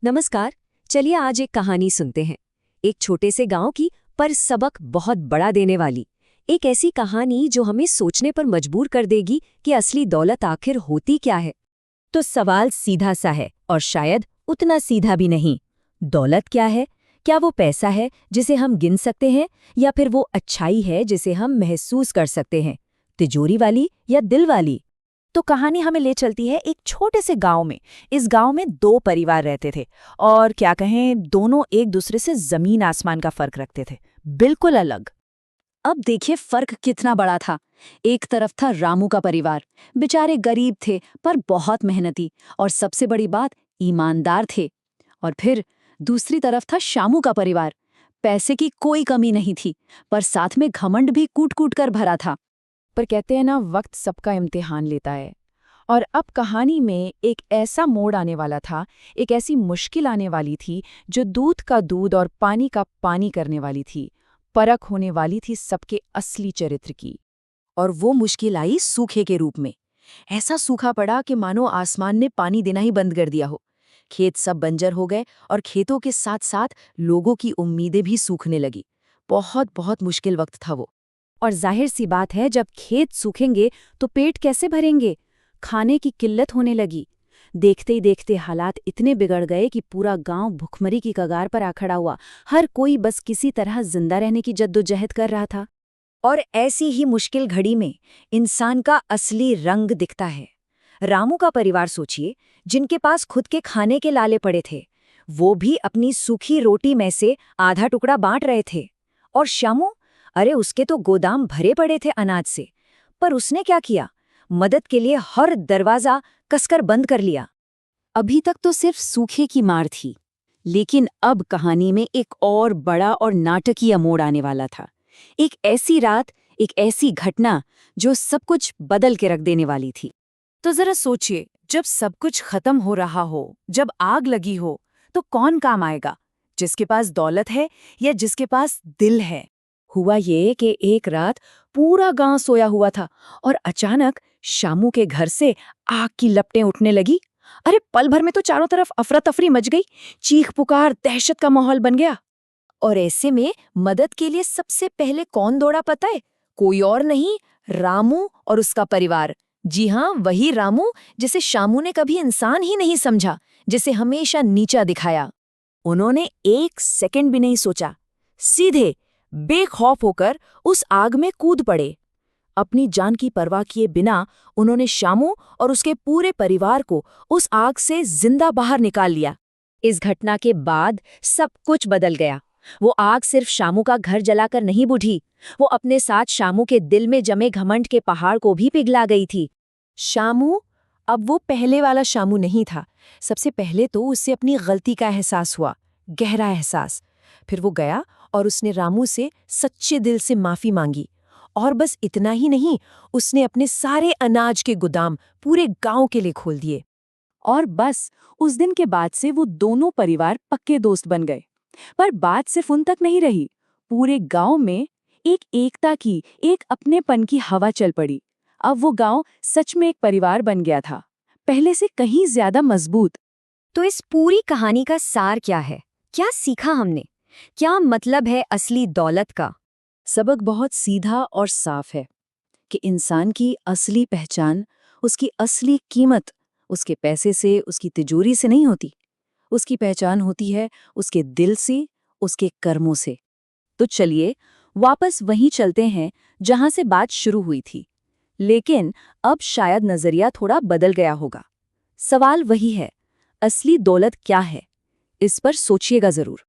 नमस्कार। चलिए आज एक कहानी सुनते हैं। एक छोटे से गांव की पर सबक बहुत बड़ा देने वाली। एक ऐसी कहानी जो हमें सोचने पर मजबूर कर देगी कि असली दौलत आखिर होती क्या है। तो सवाल सीधा सा है और शायद उतना सीधा भी नहीं। दौलत क्या है? क्या वो पैसा है जिसे हम गिन सकते हैं, या फिर वो अच्छाई है जिसे हम महसूस कर सकते हैं? तिजोरी वाली या दिल वाली? तो कहानी हमें ले चलती है एक छोटे से गांव में। इस गांव में दो परिवार रहते थे, और क्या कहें, दोनों एक दूसरे से जमीन आसमान का फर्क रखते थे, बिल्कुल अलग। अब देखिए फर्क कितना बड़ा था। एक तरफ था रामू का परिवार। बेचारे गरीब थे पर बहुत मेहनती, और सबसे बड़ी बात, ईमानदार थे। और फिर दूसरी तरफ था श्यामू का परिवार। पैसे की कोई कमी नहीं थी, पर साथ में घमंड भी कूट कूट कर भरा था। पर कहते हैं ना, वक्त सबका इम्तिहान लेता है। और अब कहानी में एक ऐसा मोड़ आने वाला था, एक ऐसी मुश्किल आने वाली थी जो दूध का दूध और पानी का पानी करने वाली थी। परख होने वाली थी सबके असली चरित्र की। और वो मुश्किल आई सूखे के रूप में। ऐसा सूखा पड़ा कि मानो आसमान ने पानी देना ही बंद कर दिया हो। खेत सब बंजर हो गए, और खेतों के साथ साथ लोगों की उम्मीदें भी सूखने लगी। बहुत बहुत मुश्किल वक्त था वो। और जाहिर सी बात है, जब खेत सूखेंगे तो पेट कैसे भरेंगे? खाने की किल्लत होने लगी। देखते ही देखते हालात इतने बिगड़ गए कि पूरा गांव भुखमरी की कगार पर आ खड़ा हुआ। हर कोई बस किसी तरह जिंदा रहने की जद्दोजहद कर रहा था। और ऐसी ही मुश्किल घड़ी में इंसान का असली रंग दिखता है। रामू का परिवार सोचिए, जिनके पास खुद के खाने के लाले पड़े थे। वो भी अपनी सूखी रोटी में से आधा टुकड़ा बांट रहे थे। और श्यामू, अरे उसके तो गोदाम भरे पड़े थे अनाज से। पर उसने क्या किया? मदद के लिए हर दरवाजा कसकर बंद कर लिया। अभी तक तो सिर्फ सूखे की मार थी, लेकिन अब कहानी में एक और बड़ा और नाटकीय मोड़ आने वाला था। एक ऐसी रात, एक ऐसी घटना जो सब कुछ बदल के रख देने वाली थी। तो जरा सोचिए, जब सब कुछ खत्म हो रहा हो, जब आग लगी हो, तो कौन काम आएगा? जिसके पास दौलत है या जिसके पास दिल है? हुआ ये कि एक रात पूरा गांव सोया हुआ था, और अचानक शामू के घर से आग की लपटें उठने लगी। अरे पल भर में तो चारों तरफ अफरा तफरी मच गई। चीख पुकार, दहशत का माहौल बन गया। और ऐसे में मदद के लिए सबसे पहले कौन दौड़ा पता है? कोई और नहीं, रामू और उसका परिवार। जी हाँ, वही रामू जिसे शामू ने कभी इंसान ही नहीं समझा, जिसे हमेशा नीचा दिखाया। उन्होंने एक सेकंड भी नहीं सोचा, सीधे बेखौफ होकर उस आग में कूद पड़े। अपनी जान की परवाह किए बिना उन्होंने शामू और उसके पूरे परिवार को उस आग से जिंदा बाहर निकाल लिया। इस घटना के बाद सब कुछ बदल गया। वो आग सिर्फ शामू का घर जलाकर नहीं बुझी, वो अपने साथ शामू के दिल में जमे घमंड के पहाड़ को भी पिघला गई थी। शामू अब वो पहले वाला शामू नहीं था। सबसे पहले तो उससे अपनी गलती का एहसास हुआ, गहरा एहसास। फिर वो गया और उसने रामू से सच्चे दिल से माफी मांगी। और बस इतना ही नहीं, उसने अपने सारे अनाज के गोदाम पूरे गांव के लिए खोल दिए। और बस उस दिन के बाद से वो दोनों परिवार पक्के दोस्त बन गए। पर बात सिर्फ उन तक नहीं रही। पूरे गांव में एक एकता की, एक अपनेपन की हवा चल पड़ी। अब वो गांव सच में एक परिवार बन गया था, पहले से कहीं ज्यादा मजबूत। तो इस पूरी कहानी का सार क्या है? क्या सीखा हमने? क्या मतलब है असली दौलत का? सबक बहुत सीधा और साफ है कि इंसान की असली पहचान, उसकी असली कीमत उसके पैसे से, उसकी तिजोरी से नहीं होती। उसकी पहचान होती है उसके दिल से, उसके कर्मों से। तो चलिए वापस वहीं चलते हैं जहां से बात शुरू हुई थी। लेकिन अब शायद नजरिया थोड़ा बदल गया होगा। सवाल वही है, असली दौलत क्या है? इस पर सोचिएगा जरूर।